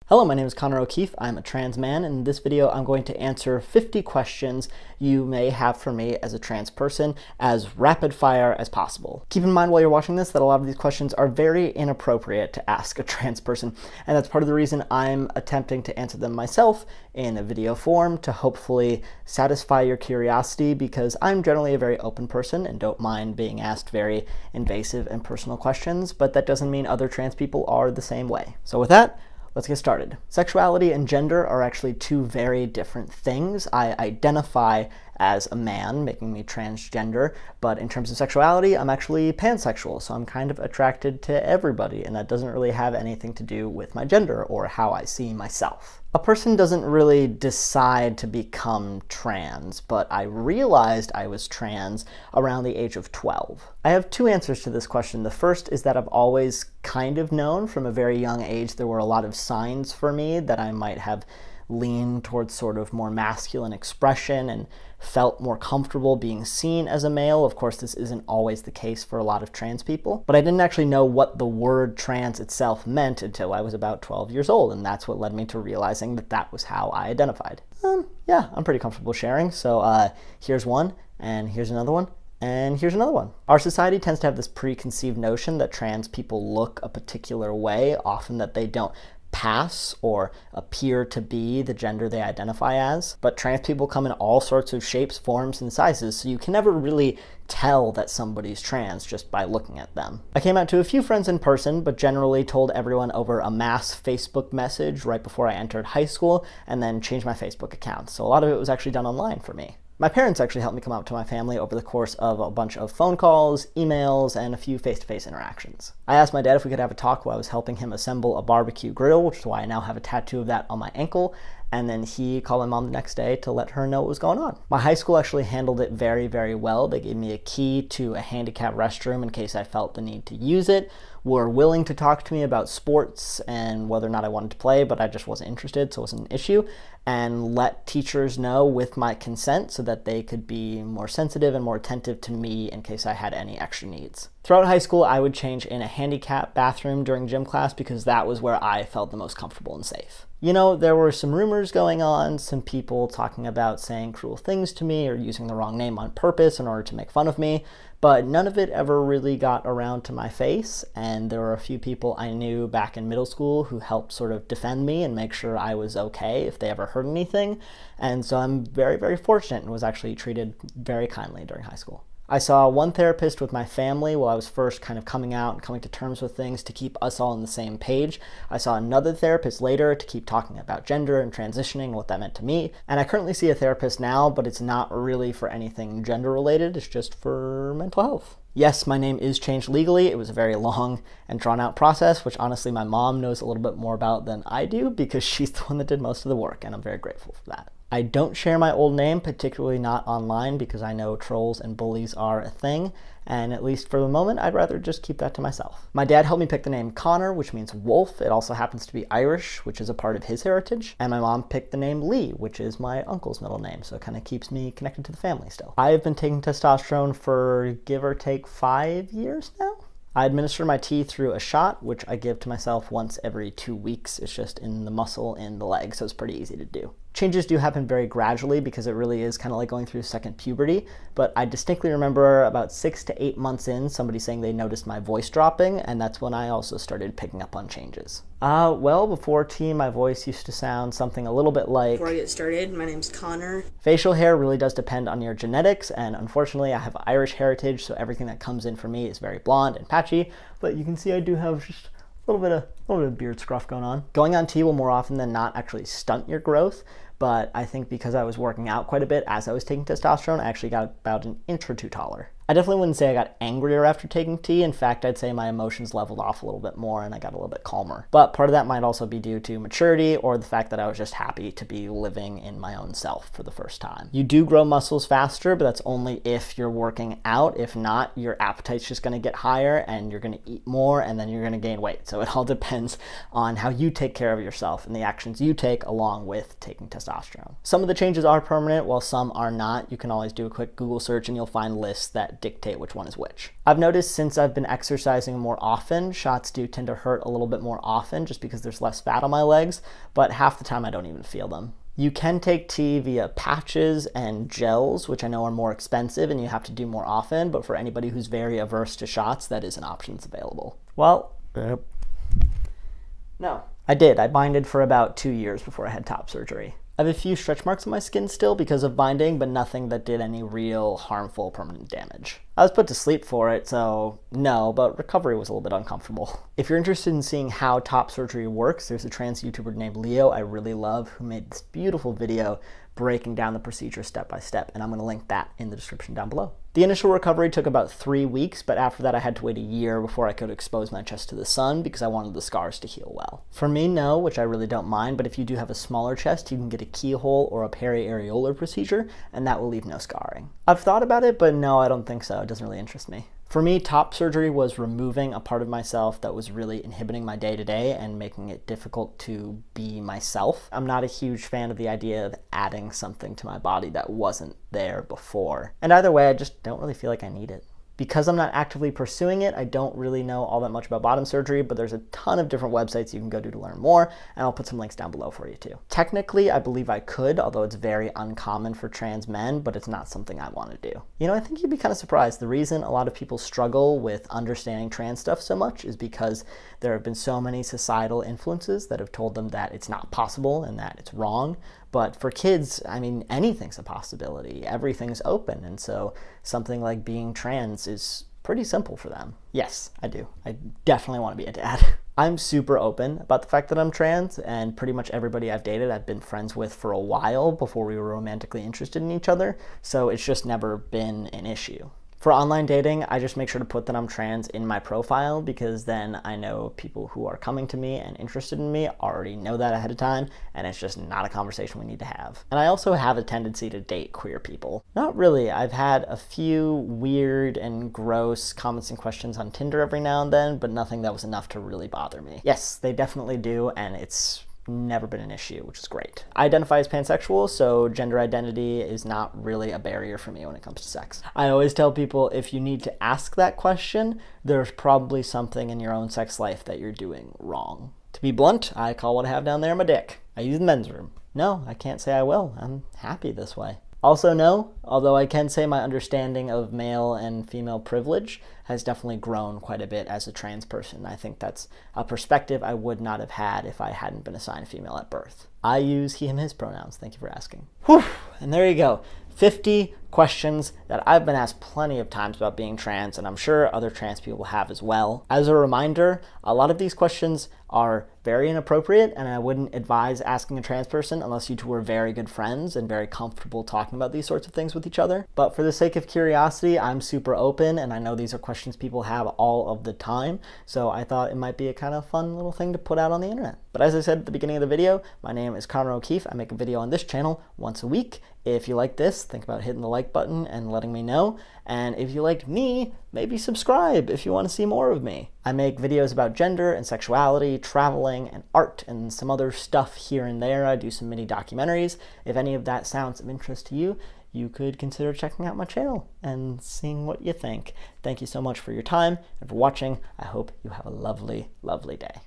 Hello, my name is Connor O'Keefe. I'm a trans man, and in this video I'm going to answer 50 questions you may have for me as a trans person as rapid fire as possible. Keep in mind while you're watching this that a lot of these questions are very inappropriate to ask a trans person, and that's part of the reason I'm attempting to answer them myself in a video form to hopefully satisfy your curiosity, because I'm generally a very open person and don't mind being asked very invasive and personal questions, but that doesn't mean other trans people are the same way. So with that, let's get started. Sexuality and gender are actually two very different things. I identify as a man, making me transgender, but in terms of sexuality, I'm actually pansexual, so I'm kind of attracted to everybody, and that doesn't really have anything to do with my gender or how I see myself. A person doesn't really decide to become trans, but I realized I was trans around the age of 12. I have two answers to this question. The first is that I've always kind of known from a very young age there were a lot of signs for me that I might have leaned towards sort of more masculine expression and felt more comfortable being seen as a male. Of course, this isn't always the case for a lot of trans people, but I didn't actually know what the word trans itself meant until I was about 12 years old, and that's what led me to realizing that that was how I identified. Yeah, I'm pretty comfortable sharing, so here's one, and here's another one, and here's another one. Our society tends to have this preconceived notion that trans people look a particular way, often that they don't pass or appear to be the gender they identify as. But trans people come in all sorts of shapes, forms, and sizes, so you can never really tell that somebody's trans just by looking at them. I came out to a few friends in person, but generally told everyone over a mass Facebook message right before I entered high school, and then changed my Facebook account. So a lot of it was actually done online for me. My parents actually helped me come out to my family over the course of a bunch of phone calls, emails, and a few face-to-face interactions. I asked my dad if we could have a talk while I was helping him assemble a barbecue grill, which is why I now have a tattoo of that on my ankle, and then he called my mom the next day to let her know what was going on. My high school actually handled it very, very well. They gave me a key to a handicapped restroom in case I felt the need to use it, were willing to talk to me about sports and whether or not I wanted to play, but I just wasn't interested, so it wasn't an issue, and let teachers know with my consent so that they could be more sensitive and more attentive to me in case I had any extra needs. Throughout high school, I would change in a handicapped bathroom during gym class because that was where I felt the most comfortable and safe. You know, there were some rumors going on, some people talking about saying cruel things to me or using the wrong name on purpose in order to make fun of me, but none of it ever really got around to my face, and there were a few people I knew back in middle school who helped sort of defend me and make sure I was okay if they ever heard anything, and so I'm very, very fortunate and was actually treated very kindly during high school. I saw one therapist with my family while I was first kind of coming out and coming to terms with things to keep us all on the same page. I saw another therapist later to keep talking about gender and transitioning and what that meant to me. And I currently see a therapist now, but it's not really for anything gender related. It's just for mental health. Yes, my name is changed legally. It was a very long and drawn out process, which honestly my mom knows a little bit more about than I do because she's the one that did most of the work, and I'm very grateful for that. I don't share my old name, particularly not online, because I know trolls and bullies are a thing, and at least for the moment, I'd rather just keep that to myself. My dad helped me pick the name Connor, which means wolf. It also happens to be Irish, which is a part of his heritage. And my mom picked the name Lee, which is my uncle's middle name, so it kind of keeps me connected to the family still. I've been taking testosterone for give or take 5 years now. I administer my T through a shot, which I give to myself once every 2 weeks. It's just in the muscle in the leg, so it's pretty easy to do. Changes do happen very gradually because it really is kind of like going through second puberty, but I distinctly remember about 6 to 8 months in, somebody saying they noticed my voice dropping, and that's when I also started picking up on changes. Well, before T, my voice used to sound something a little bit like... Before I get started, my name's Connor. Facial hair really does depend on your genetics, and unfortunately I have Irish heritage, so everything that comes in for me is very blonde and patchy, but you can see I do have just a little bit of beard scruff going on. Going on T will more often than not actually stunt your growth, but I think because I was working out quite a bit as I was taking testosterone, I actually got about an inch or two taller. I definitely wouldn't say I got angrier after taking T. In fact, I'd say my emotions leveled off a little bit more and I got a little bit calmer. But part of that might also be due to maturity or the fact that I was just happy to be living in my own self for the first time. You do grow muscles faster, but that's only if you're working out. If not, your appetite's just gonna get higher and you're gonna eat more and then you're gonna gain weight. So it all depends on how you take care of yourself and the actions you take along with taking testosterone. testosterone. Some of the changes are permanent while some are not. You can always do a quick Google search and you'll find lists that dictate which one is which. I've noticed since I've been exercising more often, shots do tend to hurt a little bit more often just because there's less fat on my legs, but half the time I don't even feel them. You can take T via patches and gels, which I know are more expensive and you have to do more often, but for anybody who's very averse to shots, that is an option that's available. Well, no. I did. I binded for about 2 years before I had top surgery. I have a few stretch marks on my skin still because of binding, but nothing that did any real harmful permanent damage. I was put to sleep for it, so no, but recovery was a little bit uncomfortable. If you're interested in seeing how top surgery works, there's a trans YouTuber named Leo I really love who made this beautiful video breaking down the procedure step by step, and I'm going to link that in the description down below. The initial recovery took about 3 weeks, but after that I had to wait a year before I could expose my chest to the sun because I wanted the scars to heal well. For me, no, which I really don't mind, but if you do have a smaller chest, you can get a keyhole or a periareolar procedure, and that will leave no scarring. I've thought about it, but no, I don't think so. It doesn't really interest me. For me, top surgery was removing a part of myself that was really inhibiting my day-to-day and making it difficult to be myself. I'm not a huge fan of the idea of adding something to my body that wasn't there before. And either way, I just don't really feel like I need it. Because I'm not actively pursuing it, I don't really know all that much about bottom surgery, but there's a ton of different websites you can go to learn more, and I'll put some links down below for you too. Technically, I believe I could, although it's very uncommon for trans men, but it's not something I want to do. You know, I think you'd be kind of surprised. The reason a lot of people struggle with understanding trans stuff so much is because there have been so many societal influences that have told them that it's not possible and that it's wrong. But for kids, I mean, anything's a possibility. Everything's open. And so something like being trans is pretty simple for them. Yes, I do. I definitely want to be a dad. I'm super open about the fact that I'm trans, and pretty much everybody I've dated I've been friends with for a while before we were romantically interested in each other. So it's just never been an issue. For online dating, I just make sure to put that I'm trans in my profile because then I know people who are coming to me and interested in me already know that ahead of time, and it's just not a conversation we need to have. And I also have a tendency to date queer people. Not really. I've had a few weird and gross comments and questions on Tinder every now and then, but nothing that was enough to really bother me. Yes, they definitely do, and it's never been an issue, which is great. I identify as pansexual, so gender identity is not really a barrier for me when it comes to sex. I always tell people if you need to ask that question, there's probably something in your own sex life that you're doing wrong. To be blunt, I call what I have down there my dick. I use the men's room. No, I can't say I will. I'm happy this way. Also no, although I can say my understanding of male and female privilege has definitely grown quite a bit as a trans person. I think that's a perspective I would not have had if I hadn't been assigned female at birth. I use he, him, his pronouns. Thank you for asking. Whew, and there you go. 50 questions that I've been asked plenty of times about being trans, and I'm sure other trans people have as well. As a reminder, a lot of these questions are very inappropriate, and I wouldn't advise asking a trans person unless you two were very good friends and very comfortable talking about these sorts of things with each other. But for the sake of curiosity, I'm super open, and I know these are questions people have all of the time, so I thought it might be a kind of fun little thing to put out on the internet. But as I said at the beginning of the video, my name is Connor O'Keefe. I make a video on this channel once a week. If you like this, think about hitting the like button and letting me know. And if you like me, maybe subscribe if you want to see more of me. I make videos about gender and sexuality, traveling, and art, and some other stuff here and there. I do some mini documentaries. If any of that sounds of interest to you, you could consider checking out my channel and seeing what you think. Thank you so much for your time and for watching. I hope you have a lovely, lovely day.